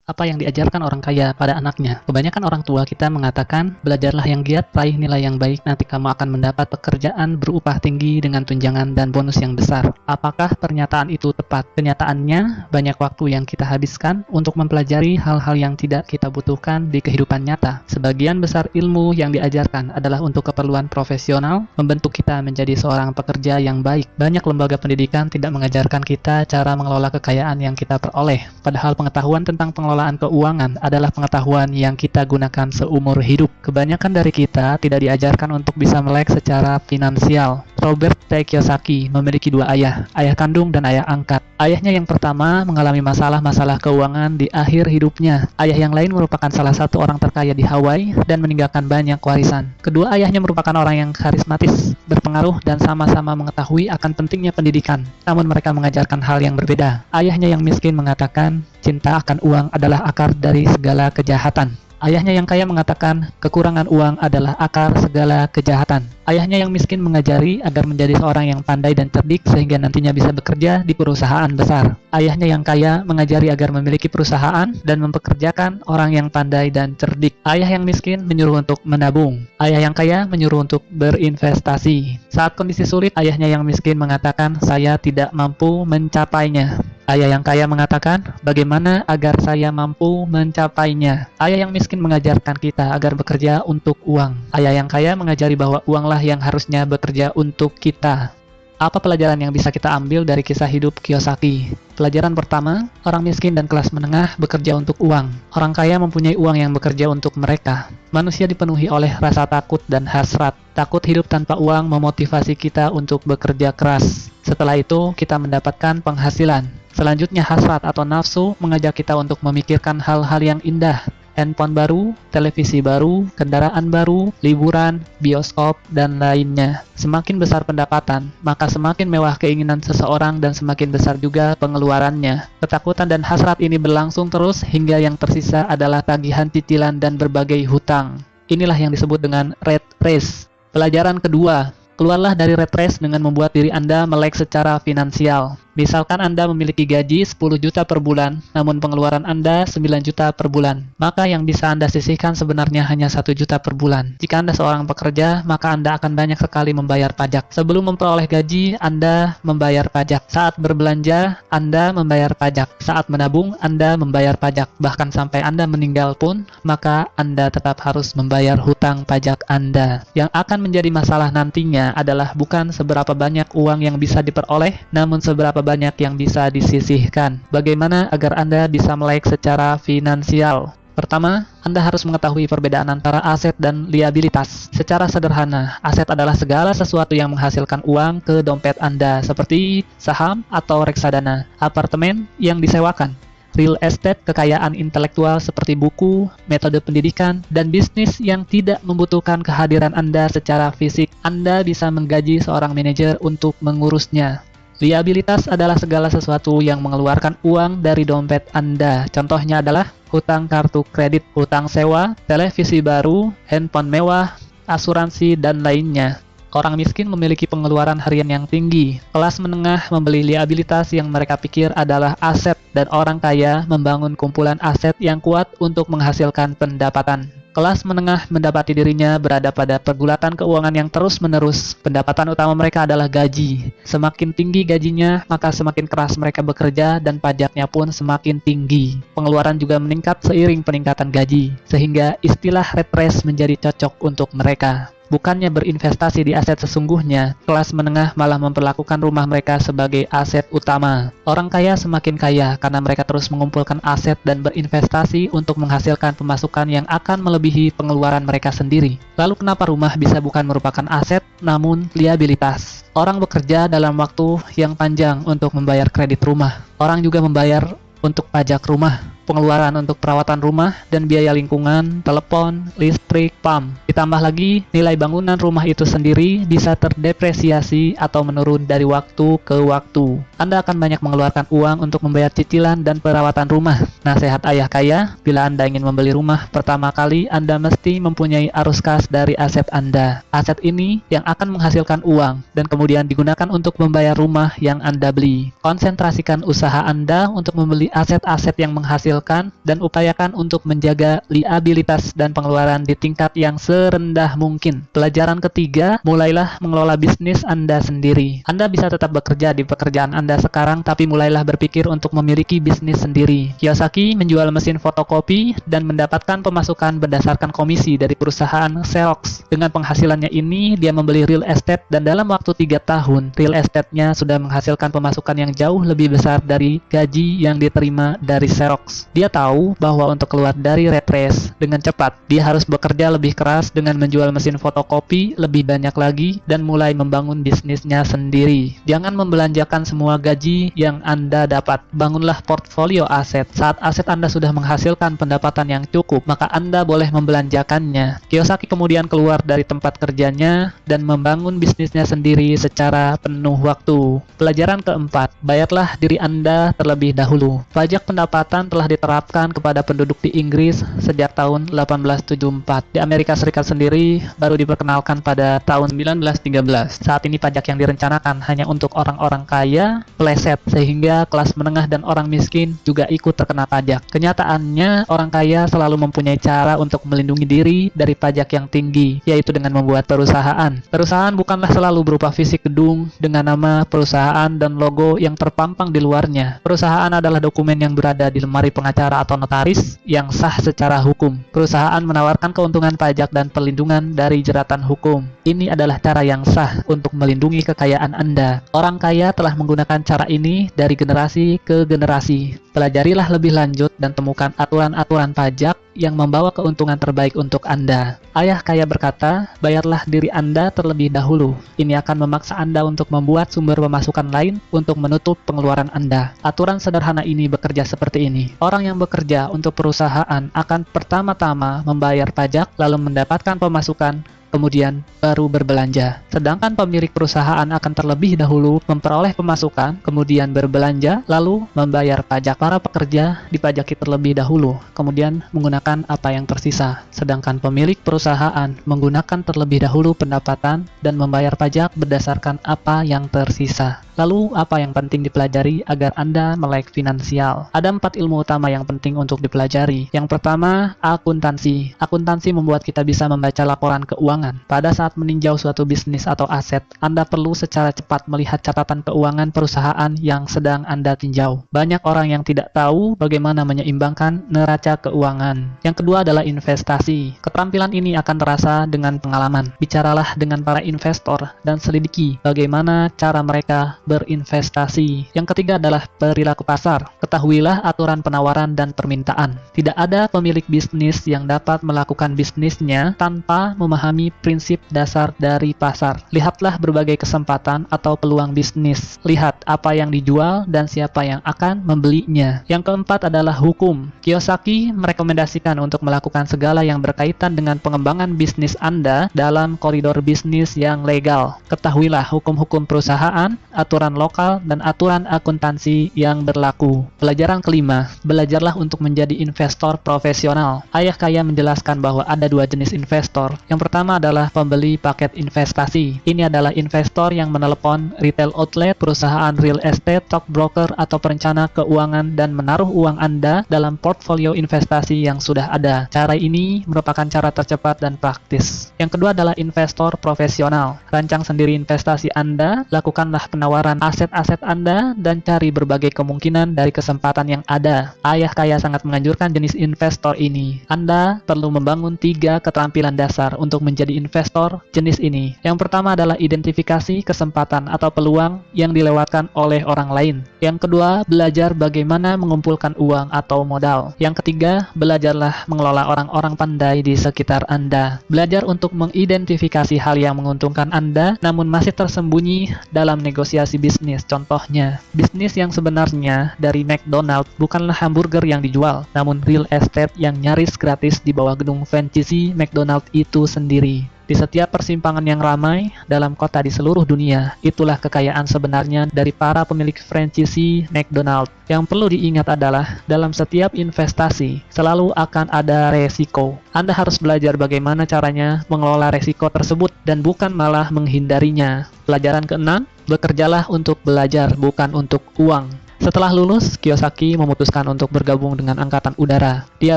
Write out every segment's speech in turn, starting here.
Apa yang diajarkan orang kaya pada anaknya? Kebanyakan orang tua kita mengatakan, belajarlah yang giat, raih nilai yang baik, nanti kamu akan mendapat pekerjaan berupah tinggi dengan tunjangan dan bonus yang besar. Apakah pernyataan itu tepat? Kenyataannya, banyak waktu yang kita habiskan untuk mempelajari hal-hal yang tidak kita butuhkan di kehidupan nyata. Sebagian besar ilmu yang diajarkan adalah untuk keperluan profesional, membentuk kita menjadi seorang pekerja yang baik. Banyak lembaga pendidikan tidak mengajarkan kita cara mengelola kekayaan yang kita peroleh. Padahal pengetahuan tentang pengelolaan keuangan adalah pengetahuan yang kita gunakan seumur hidup. Kebanyakan dari kita tidak diajarkan untuk bisa melek secara finansial. Robert T. Kiyosaki memiliki dua ayah kandung dan ayah angkat. Ayahnya yang pertama mengalami masalah-masalah keuangan di akhir hidupnya. Ayah yang lain merupakan salah satu orang terkaya di Hawaii dan meninggalkan banyak warisan. Kedua ayahnya merupakan orang yang karismatis, berpengaruh, dan sama-sama mengetahui akan pentingnya pendidikan. Namun mereka mengajarkan hal yang berbeda. Ayahnya yang miskin mengatakan, cinta akan uang adalah akar dari segala kejahatan. Ayahnya yang kaya mengatakan, kekurangan uang adalah akar segala kejahatan. Ayahnya yang miskin mengajari agar menjadi seorang yang pandai dan cerdik sehingga nantinya bisa bekerja di perusahaan besar. Ayahnya yang kaya mengajari agar memiliki perusahaan dan mempekerjakan orang yang pandai dan cerdik. Ayah yang miskin menyuruh untuk menabung. Ayah yang kaya menyuruh untuk berinvestasi. Saat kondisi sulit, ayahnya yang miskin mengatakan, saya tidak mampu mencapainya. Ayah yang kaya mengatakan, bagaimana agar saya mampu mencapainya? Ayah yang miskin mengajarkan kita agar bekerja untuk uang. Ayah yang kaya mengajari bahwa uanglah yang harusnya bekerja untuk kita. Apa pelajaran yang bisa kita ambil dari kisah hidup Kiyosaki? Pelajaran pertama, orang miskin dan kelas menengah bekerja untuk uang. Orang kaya mempunyai uang yang bekerja untuk mereka. Manusia dipenuhi oleh rasa takut dan hasrat. Takut hidup tanpa uang memotivasi kita untuk bekerja keras. Setelah itu, kita mendapatkan penghasilan. Selanjutnya, hasrat atau nafsu mengajak kita untuk memikirkan hal-hal yang indah. Handphone baru, televisi baru, kendaraan baru, liburan, bioskop, dan lainnya. Semakin besar pendapatan, maka semakin mewah keinginan seseorang dan semakin besar juga pengeluarannya. Ketakutan dan hasrat ini berlangsung terus hingga yang tersisa adalah tagihan cicilan dan berbagai hutang. Inilah yang disebut dengan rat race. Pelajaran kedua, keluarlah dari rat race dengan membuat diri Anda melek secara finansial. Misalkan Anda memiliki gaji 10 juta per bulan, namun pengeluaran Anda 9 juta per bulan. Maka yang bisa Anda sisihkan sebenarnya hanya 1 juta per bulan. Jika Anda seorang pekerja, maka Anda akan banyak sekali membayar pajak. Sebelum memperoleh gaji, Anda membayar pajak. Saat berbelanja, Anda membayar pajak. Saat menabung, Anda membayar pajak. Bahkan sampai Anda meninggal pun, maka Anda tetap harus membayar hutang pajak Anda. Yang akan menjadi masalah nantinya adalah bukan seberapa banyak uang yang bisa diperoleh, namun seberapa banyak yang bisa disisihkan. Bagaimana agar Anda bisa melek secara finansial? Pertama, Anda harus mengetahui perbedaan antara aset dan liabilitas. Secara sederhana, aset adalah segala sesuatu yang menghasilkan uang ke dompet Anda, seperti saham atau reksadana, apartemen yang disewakan, real estate, kekayaan intelektual seperti buku, metode pendidikan, dan bisnis yang tidak membutuhkan kehadiran Anda secara fisik. Anda bisa menggaji seorang manajer untuk mengurusnya. Liabilitas adalah segala sesuatu yang mengeluarkan uang dari dompet Anda. Contohnya adalah hutang kartu kredit, hutang sewa, televisi baru, handphone mewah, asuransi, dan lainnya. Orang miskin memiliki pengeluaran harian yang tinggi. Kelas menengah membeli liabilitas yang mereka pikir adalah aset, dan orang kaya membangun kumpulan aset yang kuat untuk menghasilkan pendapatan. Kelas menengah mendapati dirinya berada pada pergulatan keuangan yang terus-menerus. Pendapatan utama mereka adalah gaji. Semakin tinggi gajinya, maka semakin keras mereka bekerja dan pajaknya pun semakin tinggi. Pengeluaran juga meningkat seiring peningkatan gaji, sehingga istilah rat race menjadi cocok untuk mereka. Bukannya berinvestasi di aset sesungguhnya, kelas menengah malah memperlakukan rumah mereka sebagai aset utama. Orang kaya semakin kaya karena mereka terus mengumpulkan aset dan berinvestasi untuk menghasilkan pemasukan yang akan melebihi pengeluaran mereka sendiri. Lalu kenapa rumah bisa bukan merupakan aset, namun liabilitas? Orang bekerja dalam waktu yang panjang untuk membayar kredit rumah. Orang juga membayar untuk pajak rumah, pengeluaran untuk perawatan rumah, dan biaya lingkungan, telepon, listrik, PAM. Ditambah lagi, nilai bangunan rumah itu sendiri bisa terdepresiasi atau menurun dari waktu ke waktu. Anda akan banyak mengeluarkan uang untuk membayar cicilan dan perawatan rumah. Nasihat ayah kaya, bila Anda ingin membeli rumah, pertama kali Anda mesti mempunyai arus kas dari aset Anda. Aset ini yang akan menghasilkan uang dan kemudian digunakan untuk membayar rumah yang Anda beli. Konsentrasikan usaha Anda untuk membeli aset-aset yang menghasilkan dan upayakan untuk menjaga liabilitas dan pengeluaran di tingkat yang serendah mungkin. Pelajaran ketiga, mulailah mengelola bisnis Anda sendiri. Anda bisa tetap bekerja di pekerjaan Anda sekarang, tapi mulailah berpikir untuk memiliki bisnis sendiri. Kiyosaki menjual mesin fotokopi dan mendapatkan pemasukan berdasarkan komisi dari perusahaan Xerox. Dengan penghasilannya ini, dia membeli real estate dan dalam waktu 3 tahun, real estate-nya sudah menghasilkan pemasukan yang jauh lebih besar dari gaji yang diterima dari Xerox. Dia tahu bahwa untuk keluar dari rat race dengan cepat, dia harus bekerja lebih keras dengan menjual mesin fotokopi lebih banyak lagi dan mulai membangun bisnisnya sendiri. Jangan membelanjakan semua gaji yang Anda dapat. Bangunlah portfolio aset. Saat aset Anda sudah menghasilkan pendapatan yang cukup, maka Anda boleh membelanjakannya. Kiyosaki kemudian keluar dari tempat kerjanya dan membangun bisnisnya sendiri secara penuh waktu. Pelajaran keempat, bayarlah diri Anda terlebih dahulu. Pajak pendapatan telah diterapkan kepada penduduk di Inggris sejak tahun 1874. Di Amerika Serikat sendiri baru diperkenalkan pada tahun 1913. Saat ini pajak yang direncanakan hanya untuk orang-orang kaya, peleset, sehingga kelas menengah dan orang miskin juga ikut terkena pajak. Kenyataannya, orang kaya selalu mempunyai cara untuk melindungi diri dari pajak yang tinggi, yaitu dengan membuat perusahaan. Perusahaan bukanlah selalu berupa fisik gedung dengan nama perusahaan dan logo yang terpampang di luarnya. Perusahaan adalah dokumen yang berada di lemari pengacara atau notaris yang sah secara hukum. Perusahaan menawarkan keuntungan pajak dan perlindungan dari jeratan hukum. Ini adalah cara yang sah untuk melindungi kekayaan Anda. Orang kaya telah menggunakan cara ini dari generasi ke generasi. Pelajarilah lebih lanjut dan temukan aturan-aturan pajak yang membawa keuntungan terbaik untuk Anda. Ayah kaya berkata, bayarlah diri Anda terlebih dahulu. Ini akan memaksa Anda untuk membuat sumber pemasukan lain untuk menutup pengeluaran Anda. Aturan sederhana ini bekerja seperti ini. Orang yang bekerja untuk perusahaan akan pertama-tama membayar pajak, lalu mendapatkan pemasukan, kemudian baru berbelanja. Sedangkan pemilik perusahaan akan terlebih dahulu memperoleh pemasukan, kemudian berbelanja, lalu membayar pajak. Para pekerja dipajaki terlebih dahulu, kemudian menggunakan apa yang tersisa. Sedangkan pemilik perusahaan menggunakan terlebih dahulu pendapatan dan membayar pajak berdasarkan apa yang tersisa. Lalu, apa yang penting dipelajari agar Anda melek finansial? Ada 4 ilmu utama yang penting untuk dipelajari. Yang pertama, akuntansi. Akuntansi membuat kita bisa membaca laporan keuangan. Pada saat meninjau suatu bisnis atau aset, Anda perlu secara cepat melihat catatan keuangan perusahaan yang sedang Anda tinjau. Banyak orang yang tidak tahu bagaimana menyeimbangkan neraca keuangan. Yang kedua adalah investasi. Keterampilan ini akan terasa dengan pengalaman. Bicaralah dengan para investor dan selidiki bagaimana cara mereka berinvestasi. Yang ketiga adalah perilaku pasar. Ketahuilah aturan penawaran dan permintaan. Tidak ada pemilik bisnis yang dapat melakukan bisnisnya tanpa memahami prinsip dasar dari pasar. Lihatlah berbagai kesempatan atau peluang bisnis. Lihat apa yang dijual dan siapa yang akan membelinya. Yang keempat adalah hukum. Kiyosaki merekomendasikan untuk melakukan segala yang berkaitan dengan pengembangan bisnis Anda dalam koridor bisnis yang legal. Ketahuilah hukum-hukum perusahaan, aturan lokal, dan aturan akuntansi yang berlaku. Pelajaran kelima, belajarlah untuk menjadi investor profesional. Ayah kaya menjelaskan bahwa ada 2 jenis investor. Yang pertama adalah pembeli paket investasi. Ini adalah investor yang menelepon retail outlet, perusahaan real estate, stockbroker, atau perencana keuangan dan menaruh uang Anda dalam portfolio investasi yang sudah ada. Cara ini merupakan cara tercepat dan praktis. Yang kedua adalah investor profesional. Rancang sendiri investasi Anda, lakukanlah penawaran aset-aset Anda, dan cari berbagai kemungkinan dari kesempatan yang ada. Ayah kaya sangat menganjurkan jenis investor ini. Anda perlu membangun 3 keterampilan dasar untuk menjadi menjadi investor jenis ini. Yang pertama adalah identifikasi kesempatan atau peluang yang dilewatkan oleh orang lain. Yang kedua, belajar bagaimana mengumpulkan uang atau modal. Yang ketiga, belajarlah mengelola orang-orang pandai di sekitar Anda. Belajar untuk mengidentifikasi hal yang menguntungkan Anda, namun masih tersembunyi dalam negosiasi bisnis. Contohnya, bisnis yang sebenarnya dari McDonald bukanlah hamburger yang dijual, namun real estate yang nyaris gratis di bawah gedung franchise McDonald itu sendiri. Di setiap persimpangan yang ramai dalam kota di seluruh dunia, itulah kekayaan sebenarnya dari para pemilik franchise McDonald. Yang perlu diingat adalah, dalam setiap investasi, selalu akan ada resiko. Anda harus belajar bagaimana caranya mengelola resiko tersebut, dan bukan malah menghindarinya. Pelajaran keenam, bekerjalah untuk belajar, bukan untuk uang. Setelah lulus, Kiyosaki memutuskan untuk bergabung dengan Angkatan Udara. Dia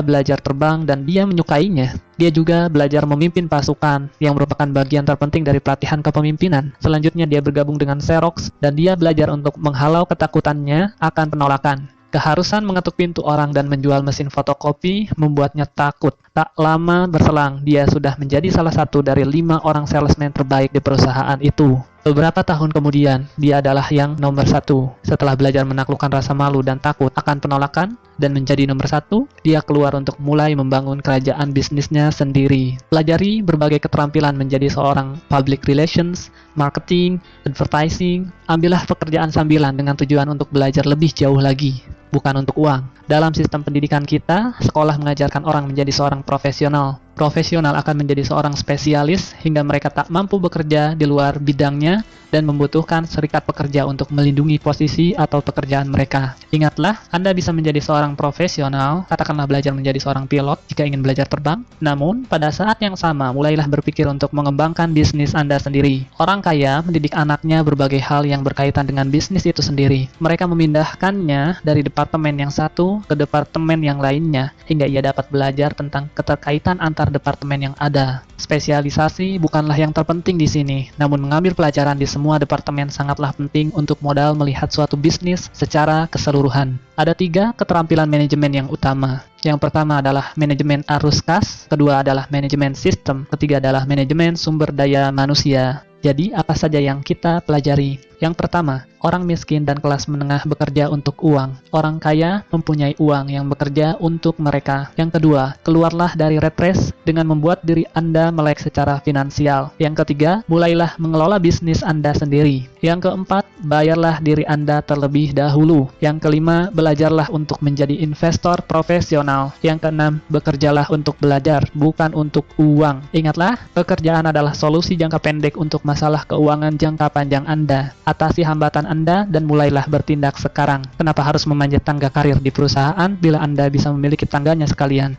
belajar terbang dan dia menyukainya. Dia juga belajar memimpin pasukan, yang merupakan bagian terpenting dari pelatihan kepemimpinan. Selanjutnya dia bergabung dengan Xerox, dan dia belajar untuk menghalau ketakutannya akan penolakan. Keharusan mengetuk pintu orang dan menjual mesin fotokopi membuatnya takut. Tak lama berselang, dia sudah menjadi salah satu dari 5 orang salesman terbaik di perusahaan itu. Beberapa tahun kemudian, dia adalah yang nomor 1. Setelah belajar menaklukkan rasa malu dan takut akan penolakan, dan menjadi nomor 1, dia keluar untuk mulai membangun kerajaan bisnisnya sendiri. Pelajari berbagai keterampilan menjadi seorang public relations, marketing, advertising. Ambillah pekerjaan sambilan dengan tujuan untuk belajar lebih jauh lagi, bukan untuk uang. Dalam sistem pendidikan kita, sekolah mengajarkan orang menjadi seorang profesional. Profesional akan menjadi seorang spesialis hingga mereka tak mampu bekerja di luar bidangnya dan membutuhkan serikat pekerja untuk melindungi posisi atau pekerjaan mereka. Ingatlah, Anda bisa menjadi seorang profesional, katakanlah belajar menjadi seorang pilot jika ingin belajar terbang. Namun, pada saat yang sama, mulailah berpikir untuk mengembangkan bisnis Anda sendiri. Orang kaya mendidik anaknya berbagai hal yang berkaitan dengan bisnis itu sendiri. Mereka memindahkannya dari departemen yang satu ke departemen yang lainnya, hingga ia dapat belajar tentang keterkaitan antar departemen yang ada. Spesialisasi bukanlah yang terpenting di sini, namun mengambil pelajaran di semua departemen sangatlah penting untuk modal melihat suatu bisnis secara keseluruhan. Ada 3 keterampilan manajemen yang utama. Yang pertama adalah manajemen arus kas, kedua adalah manajemen sistem, ketiga adalah manajemen sumber daya manusia. Jadi, apa saja yang kita pelajari? Yang pertama, orang miskin dan kelas menengah bekerja untuk uang. Orang kaya mempunyai uang yang bekerja untuk mereka. Yang kedua, keluarlah dari rat race dengan membuat diri Anda melek secara finansial. Yang ketiga, mulailah mengelola bisnis Anda sendiri. Yang keempat, bayarlah diri Anda terlebih dahulu. Yang kelima, belajarlah untuk menjadi investor profesional. Yang keenam, bekerjalah untuk belajar, bukan untuk uang. Ingatlah, pekerjaan adalah solusi jangka pendek untuk masalah keuangan jangka panjang Anda. Atasi hambatan Anda dan mulailah bertindak sekarang. Kenapa harus memanjat tangga karir di perusahaan bila Anda bisa memiliki tangganya sekalian?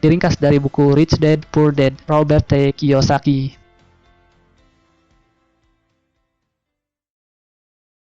Diringkas dari buku Rich Dad Poor Dad, Robert T. Kiyosaki.